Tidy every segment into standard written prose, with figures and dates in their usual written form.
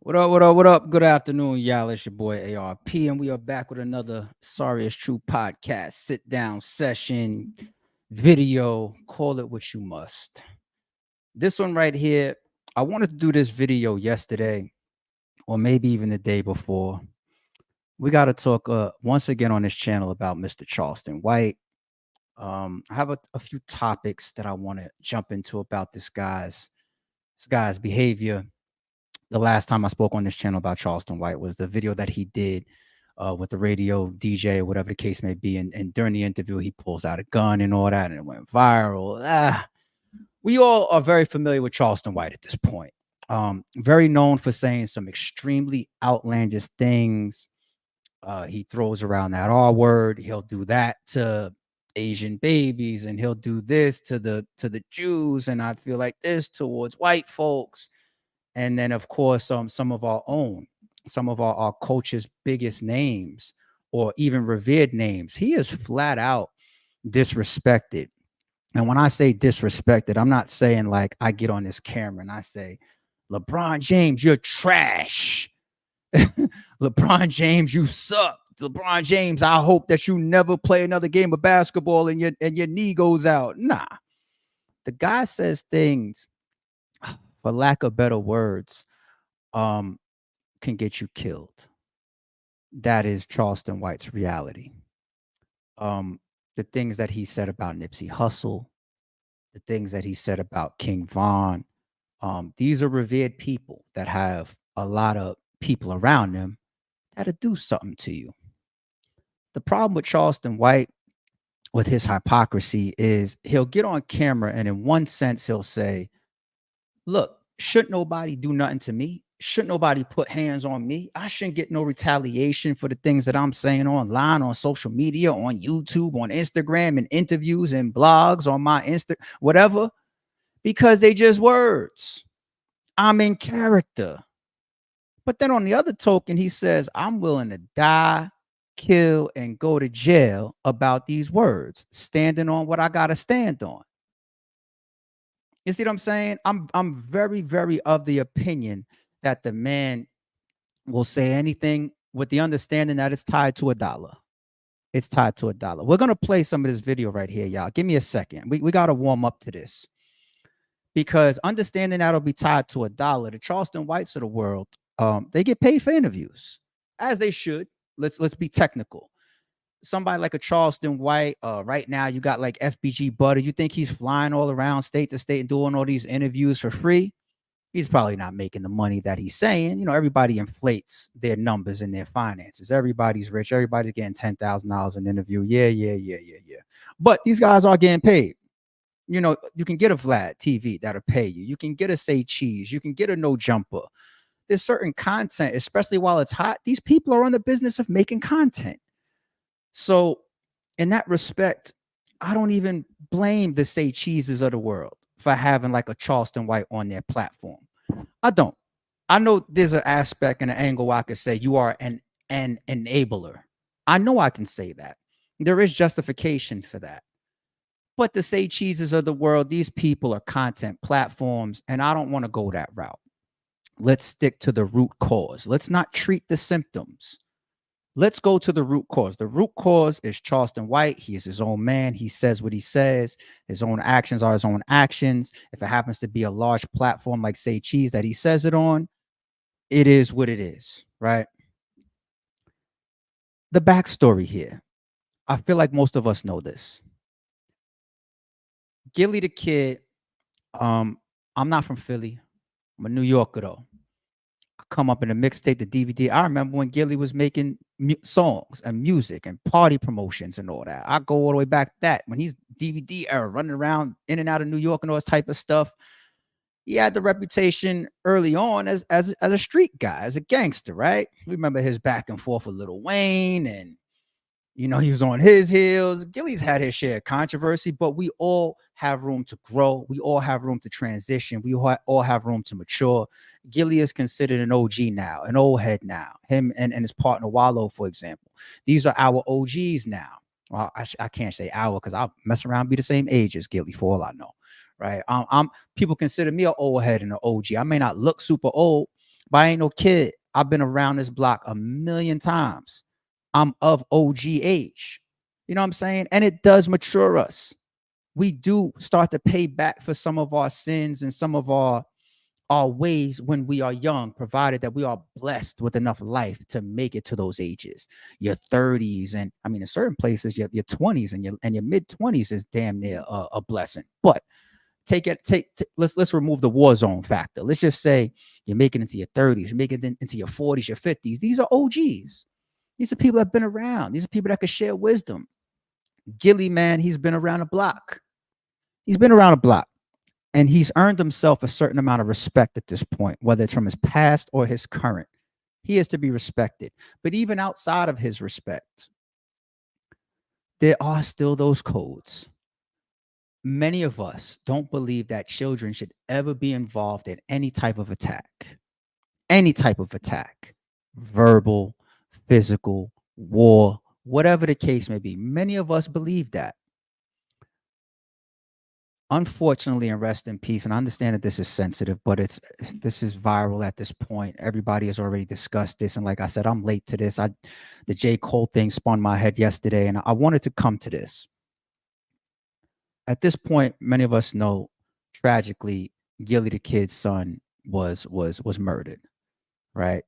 What up, what up, what up? Good afternoon, y'all. It's your boy ARP, and we are back with another Sorry is True podcast, sit down session, video, call it what you must. This one right here, I wanted to do this video yesterday, or maybe even the day before. We got to talk once again on this channel about Mr. Charleston White. I have a few topics that I want to jump into about this guy's behavior. The last time I spoke on this channel about Charleston White was the video that he did with the radio DJ or whatever the case may be. And during the interview, he pulls out a gun and all that, and it went viral. We all are very familiar with Charleston White at this point. Very known for saying some extremely outlandish things. He throws around that R word. He'll do that to Asian babies, and he'll do this to the Jews. And I feel like this towards white folks. And then, of course, some of our own, some of our culture's biggest names or even revered names, he is flat out disrespected. And when I say disrespected, I'm not saying like I get on this camera and I say, LeBron James, you're trash. LeBron James, you suck. LeBron James, I hope that you never play another game of basketball and your knee goes out. Nah, the guy says things, for lack of better words, can get you killed. That is Charleston White's reality. The things that he said about Nipsey Hussle, the things that he said about King Von, these are revered people that have a lot of people around them that'll do something to you. The problem with Charleston White, with his hypocrisy, is he'll get on camera and in one sense he'll say, look, should nobody do nothing to me? Should nobody put hands on me? I shouldn't get no retaliation for the things that I'm saying online, on social media, on YouTube, on Instagram, and interviews and blogs on my whatever, because they just words. I'm in character. But then on the other token, he says, I'm willing to die, kill, and go to jail about these words, standing on what I got to stand on. You see what I'm saying? I'm very, very of the opinion that the man will say anything with the understanding that it's tied to a dollar. It's tied to a dollar. We're going to play some of this video right here, y'all. Give me a second. We got to warm up to this. Because understanding that'll be tied to a dollar, the Charleston Whites of the world, they get paid for interviews, as they should. Let's be technical. Somebody like a Charleston White, right now you got like FBG Butter. You think he's flying all around state to state and doing all these interviews for free? He's probably not making the money that he's saying. You know, everybody inflates their numbers and their finances. Everybody's rich. Everybody's getting $10,000 an interview. Yeah. But these guys are getting paid. You know, you can get a Vlad TV that'll pay you. You can get a Say Cheese. You can get a No Jumper. There's certain content, especially while it's hot. These people are in the business of making content. So in that respect, I don't even blame the Say Cheeses of the world for having like a Charleston White on their platform. I don't. I know there's an aspect and an angle where I could say you are an enabler. I know I can say that. There is justification for that. But the Say Cheeses of the world, these people are content platforms, and I don't want to go that route. Let's stick to the root cause. Let's not treat the symptoms. Let's go to the root cause. The root cause is Charleston White. He is his own man. He says what he says. His own actions are his own actions. If it happens to be a large platform like Say Cheese that he says it on, it is what it is, right? The backstory here. I feel like most of us know this. Gillie the Kid, I'm not from Philly. I'm a New Yorker, though. I come up in a mixtape, the DVD. I remember when Gillie was making songs and music and party promotions and all that. I go all the way back to that. When he's DVD era, running around in and out of New York and all this type of stuff, he had the reputation early on as a street guy, as a gangster, right? We remember his back and forth with Lil Wayne, and you know, he was on his heels. Gillie's had his share of controversy, but we all have room to grow. We all have room to transition. We all have room to mature. Gillie is considered an OG now, an old head now. Him and his partner Wallow, for example. These are our OGs now. Well, I can't say our because I'll mess around and be the same age as Gillie for all I know, right? People consider me an old head and an OG. I may not look super old, But I ain't no kid. I've been around this block a million times. I'm of OG age. You know what I'm saying? And it does mature us. We do start to pay back for some of our sins and some of our ways when we are young, provided that we are blessed with enough life to make it to those ages. Your 30s, and I mean, in certain places, your 20s and your mid 20s is damn near a blessing. But let's remove the war zone factor. Let's just say you're making it into your 30s, you're making it into your 40s, your 50s. These are OGs. These are people that have been around. These are people that can share wisdom. Gillie, man, he's been around a block. He's been around a block. And he's earned himself a certain amount of respect at this point, whether it's from his past or his current. He is to be respected. But even outside of his respect, there are still those codes. Many of us don't believe that children should ever be involved in any type of attack. Any type of attack. Verbal, physical, war, whatever the case may be. Many of us believe that. Unfortunately, and rest in peace, and I understand that this is sensitive, but this is viral at this point. Everybody has already discussed this, and like I said, I'm late to this. The J. Cole thing spun my head yesterday, and I wanted to come to this. At this point, many of us know, tragically, Gillie the Kid's son was murdered, right?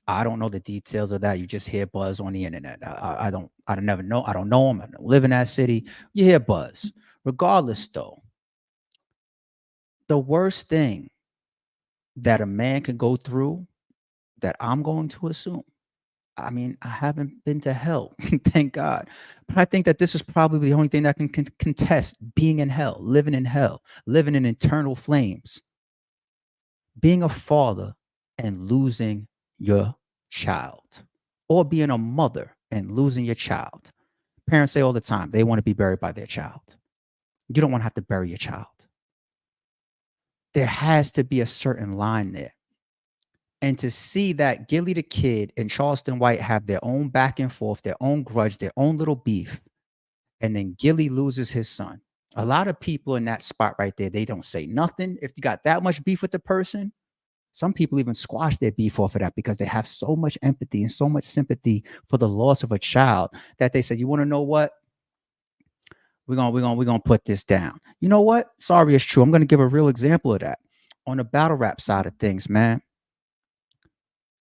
I don't know the details of that. You just hear buzz on the internet. I don't never know. I don't know him. I don't live in that city. You hear buzz. Regardless, though, the worst thing that a man can go through, that I'm going to assume, I mean, I haven't been to hell, thank God, but I think that this is probably the only thing that can contest being in hell, living in eternal flames, being a father and losing your child, or being a mother and losing your child. Parents say all the time they want to be buried by their child. You don't want to have to bury your child. There has to be a certain line there. And to see that Gillie the Kid and Charleston White have their own back and forth, their own grudge, their own little beef, and then Gillie loses his son. A lot of people in that spot right there, they don't say nothing. If you got that much beef with the person, some people even squash their beef off of that because they have so much empathy and so much sympathy for the loss of a child that they say, you want to know what? We're gonna put this down. You know what? Sorry, it's true. I'm gonna give a real example of that. On the battle rap side of things, man.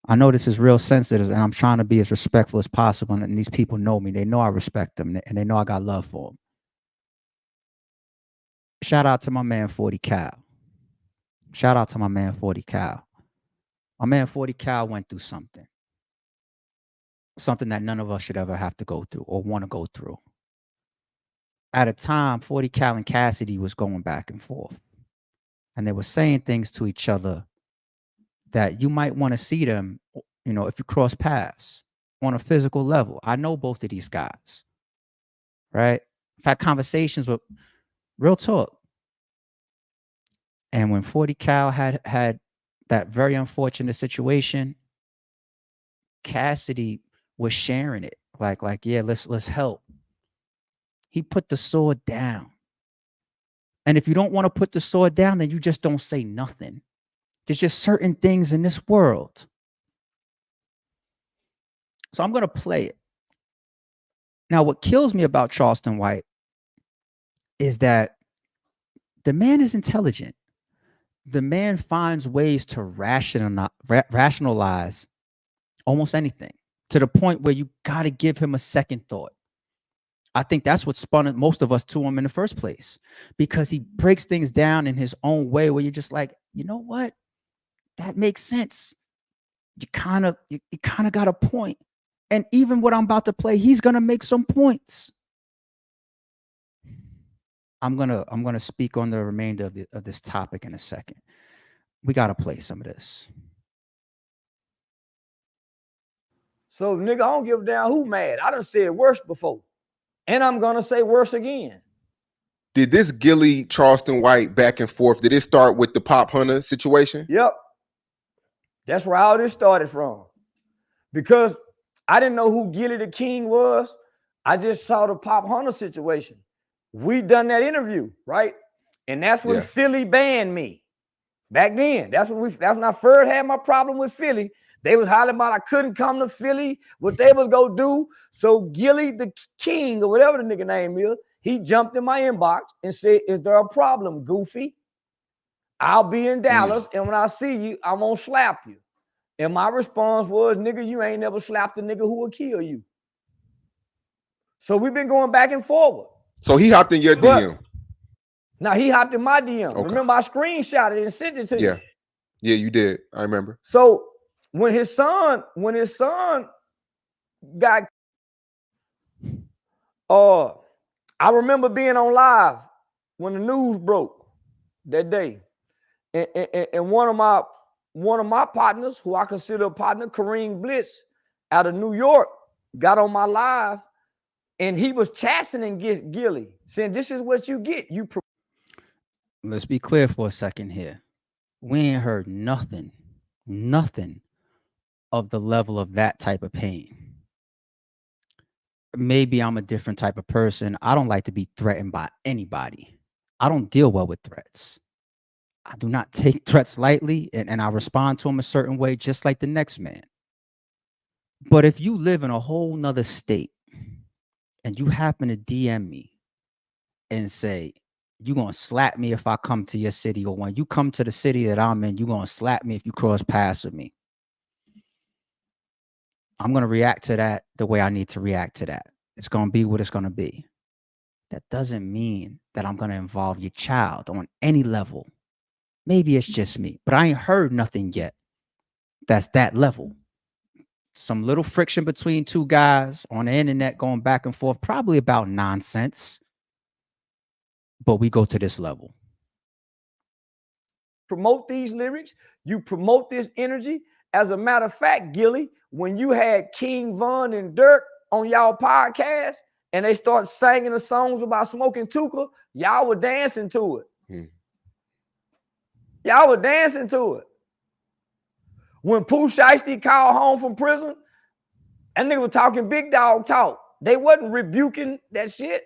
I know this is real sensitive, and I'm trying to be as respectful as possible. And these people know me; they know I respect them, and they know I got love for them. Shout out to my man 40 Cal. Shout out to my man 40 Cal. My man 40 Cal went through something that none of us should ever have to go through or want to go through. At a time, 40 Cal and Cassidy was going back and forth, and they were saying things to each other that you might want to see them, if you cross paths on a physical level. I know both of these guys, right? I've had conversations with real talk. And when 40 Cal had that very unfortunate situation, Cassidy was sharing it. Like, yeah, let's help. He put the sword down. And if you don't want to put the sword down, then you just don't say nothing. There's just certain things in this world. So I'm going to play it. Now, what kills me about Charleston White is that the man is intelligent. The man finds ways to rationalize almost anything, to the point where you got to give him a second thought. I think that's what spun most of us to him in the first place, because he breaks things down in his own way where you're just like, you know what? That makes sense. You kind of got a point. And even what I'm about to play, he's going to make some points. I'm gonna speak on the remainder of this topic in a second. We gotta play some of this. So, nigga, I don't give a damn who mad. I done said worse before, and I'm gonna say worse again. Did this Gillie Charleston White back and forth? Did it start with the Pop Hunter situation? Yep, that's where all this started from. Because I didn't know who Gillie the King was. I just saw the Pop Hunter situation. We done that interview, right? And that's when Philly banned me. Back then, that's when I first had my problem with Philly. They was hollering about I couldn't come to Philly, what they was gonna do. So Gillie the King, or whatever the nigga name is, he jumped in my inbox and said, "Is there a problem, Goofy? I'll be in Dallas, and when I see you, I'm gonna slap you." And my response was, "Nigga, you ain't never slapped a nigga who will kill you." So we've been going back and forward. So he hopped in your DM. Now he hopped in my DM. Okay. Remember, I screenshotted it and sent it to you. Yeah, you did. I remember. So when his son got, I remember being on live when the news broke that day, and one of my partners, who I consider a partner, Kareem Blitz, out of New York, got on my live, and he was chastening Gillie, saying, "This is what you get. Let's be clear for a second here. We ain't heard nothing of the level of that type of pain. Maybe I'm a different type of person. I don't like to be threatened by anybody. I don't deal well with threats. I do not take threats lightly, and I respond to them a certain way, just like the next man. But if you live in a whole nother state and you happen to DM me and say, you're going to slap me if I come to your city, or when you come to the city that I'm in, you're going to slap me if you cross paths with me, I'm going to react to that the way I need to react to that. It's going to be what it's going to be. That doesn't mean that I'm going to involve your child on any level. Maybe it's just me, but I ain't heard nothing yet that's that level. Some little friction between two guys on the internet going back and forth, probably about nonsense, but we go to this level. Promote these lyrics, you promote this energy. As a matter of fact, Gillie, when you had King Von and Dirk on y'all podcast and they start singing the songs about smoking Tuka, y'all were dancing to it. Y'all were dancing to it. When Pooh Shiesty called home from prison, that nigga was talking big dog talk. They wasn't rebuking that shit.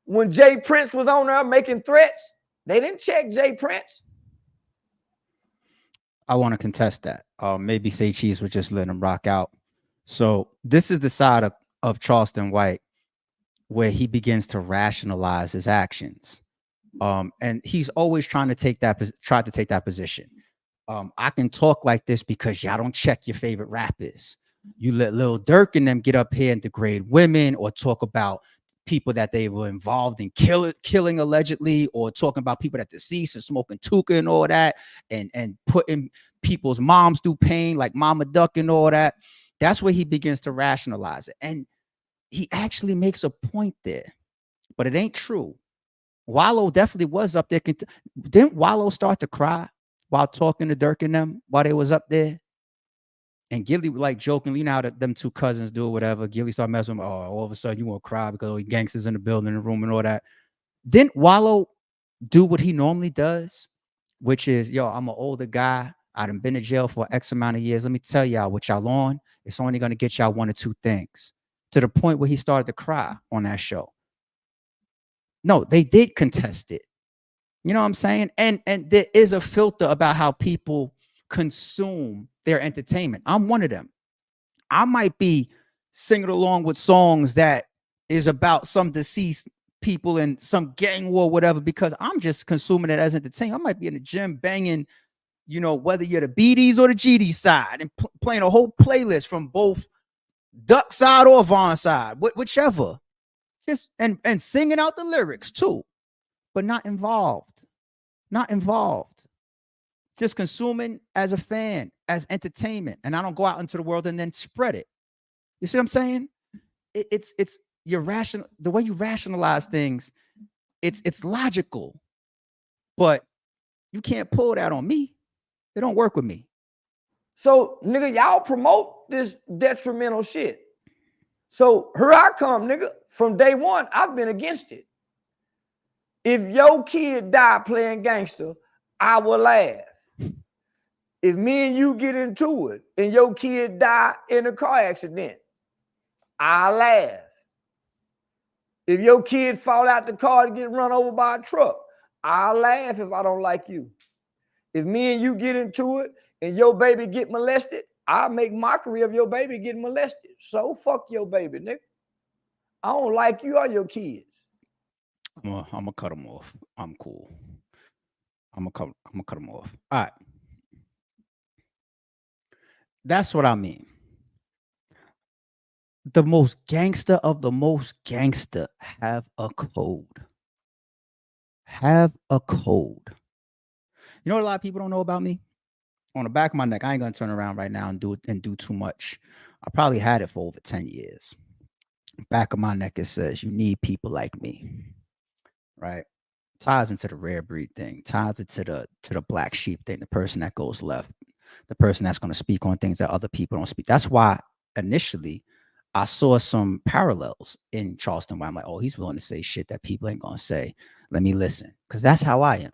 When Jay Prince was on there making threats, they didn't check Jay Prince. I want to contest that. Maybe Say Cheese would just let him rock out. So this is the side of Charleston White where he begins to rationalize his actions. And he's always trying to take that position. I can talk like this because y'all don't check your favorite rappers. You let Lil Durk and them get up here and degrade women, or talk about people that they were involved in killing allegedly, or talking about people that deceased and smoking Tuka and all that, and putting people's moms through pain like Mama Duck and all that. That's where he begins to rationalize it. And he actually makes a point there, but it ain't true. Wallow definitely was up there. Didn't Wallow start to cry while talking to Dirk and them while they was up there? And Gillie, like, jokingly, you know how them two cousins do or whatever. Gillie started messing with him. Oh, all of a sudden you want to cry because all the gangsters in the building, in the room, and all that. Didn't Wallow do what he normally does, which is, yo, I'm an older guy. I done been to jail for X amount of years. Let me tell y'all what y'all on. It's only going to get y'all one or two things. To the point where he started to cry on that show. No, they did contest it. You know what I'm saying? And there is a filter about how people consume their entertainment. I'm one of them. I might be singing along with songs that is about some deceased people and some gang war, whatever, because I'm just consuming it as entertainment. I might be in the gym banging, you know, whether you're the BDs or the GD side, and playing a whole playlist from both Duck side or Vaughn side, whichever. Just and singing out the lyrics too, but not involved. Not involved. Just consuming as a fan, as entertainment. And I don't go out into the world and then spread it. You see what I'm saying? It's your rational, the way you rationalize things, it's logical. But you can't pull that on me. It don't work with me. So, nigga, y'all promote this detrimental shit. So here I come, nigga. From day one, I've been against it. If your kid die playing gangster, I will laugh. If me and you get into it and your kid die in a car accident, I laugh. If your kid fall out the car to get run over by a truck, I laugh if I don't like you. If me and you get into it and your baby get molested, I'll make mockery of your baby getting molested. So fuck your baby, nigga. I don't like you or your kids. I'm gonna cut them off. I'm cool. I'm gonna cut them off. All right. That's what I mean. The most gangster of the most gangster have a code. Have a code. You know what a lot of people don't know about me? On the back of my neck, I ain't gonna turn around right now and do too much. I probably had it for over 10 years. Back of my neck, it says, you need people like me. Right? Ties into the rare breed thing, ties into the black sheep thing, the person that goes left, the person that's going to speak on things that other people don't speak. That's why initially I saw some parallels in Charleston White. I'm like, oh, he's willing to say shit that people ain't going to say. Let me listen. Because that's how I am.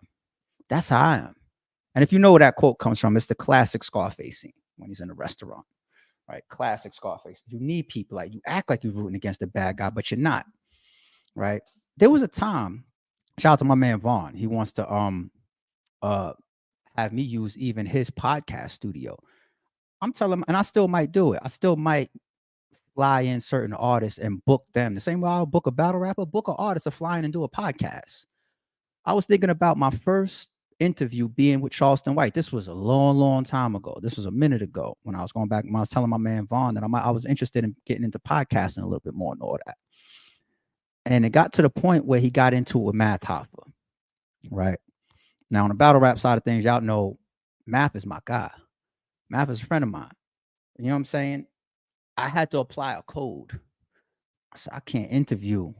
That's how I am. And if you know where that quote comes from, it's the classic Scarface scene when he's in a restaurant. Right? Classic Scarface. You need people like you act like you're rooting against the bad guy, but you're not. Right? There was a time, shout out to my man Vaughn. He wants to have me use even his podcast studio. I'm telling him, and I still might do it. I still might fly in certain artists and book them. The same way I'll book a battle rapper, book an artist to fly in and do a podcast. I was thinking about my first interview being with Charleston White. This was a long, long time ago. This was a minute ago when I was going back. When I was telling my man Vaughn that I was interested in getting into podcasting a little bit more and all that. And it got to the point where he got into it with Math Hoffa. Right. Now, on the battle rap side of things, y'all know Math is my guy. Math is a friend of mine. You know what I'm saying? I had to apply a code. So I can't interview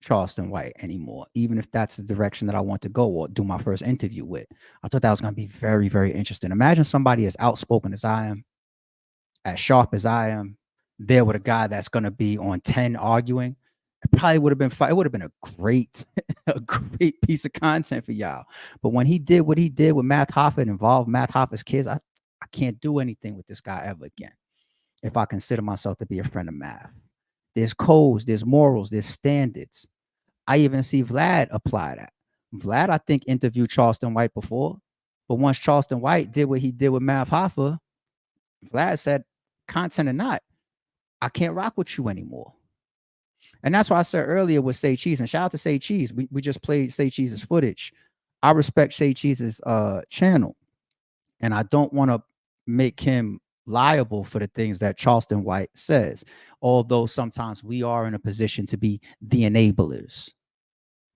Charleston White anymore, even if that's the direction that I want to go or do my first interview with. I thought that was going to be very, very interesting. Imagine somebody as outspoken as I am, as sharp as I am, there with a guy that's going to be on 10 arguing. It probably would have been fun. It would have been a great piece of content for y'all. But when he did what he did with Math Hoffa and involved Math Hoffa's kids, I can't do anything with this guy ever again if I consider myself to be a friend of Math. There's codes, there's morals, there's standards. I even see Vlad apply that. Vlad, I think, interviewed Charleston White before. But once Charleston White did what he did with Math Hoffa, Vlad said, content or not, I can't rock with you anymore. And that's why I said earlier with Say Cheese, and shout out to Say Cheese. We just played Say Cheese's footage. I respect Say Cheese's channel. And I don't want to make him liable for the things that Charleston White says. Although sometimes we are in a position to be the enablers,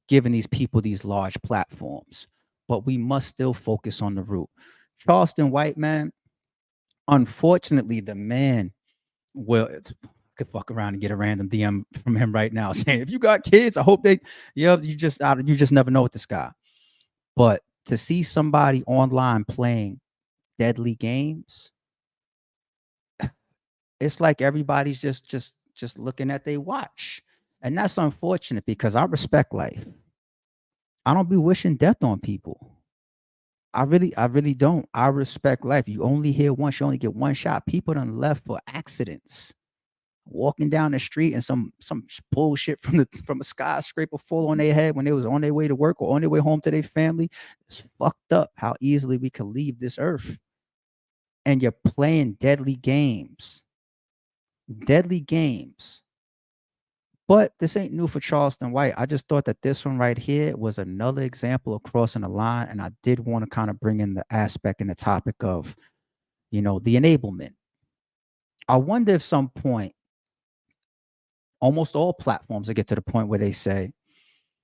giving these people these large platforms. But we must still focus on the root. Charleston White, man, unfortunately, the man could fuck around and get a random DM from him right now saying, if you got kids, I hope you just never know with this guy. But to see somebody online playing deadly games, it's like everybody's just looking at their watch. And that's unfortunate because I respect life. I don't be wishing death on people. I really don't. I respect life. You only hear once, you only get one shot. People done left for accidents. Walking down the street and some bullshit from a skyscraper fall on their head when they was on their way to work or on their way home to their family. It's fucked up how easily we can leave this earth. And you're playing deadly games. But this ain't new for Charleston White. I just thought that this one right here was another example of crossing the line. And I did want to kind of bring in the aspect and the topic of, the enablement. I wonder if some point, almost all platforms will get to the point where they say,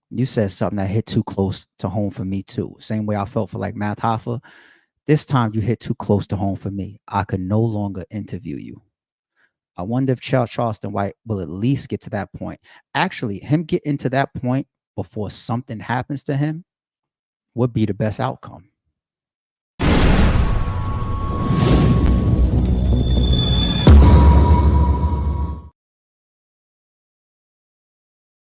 you said something that hit too close to home for me too. Same way I felt for like Math Hoffa. This time you hit too close to home for me. I could no longer interview you. I wonder if Charleston White will at least get to that point. Actually, him getting to that point before something happens to him would be the best outcome.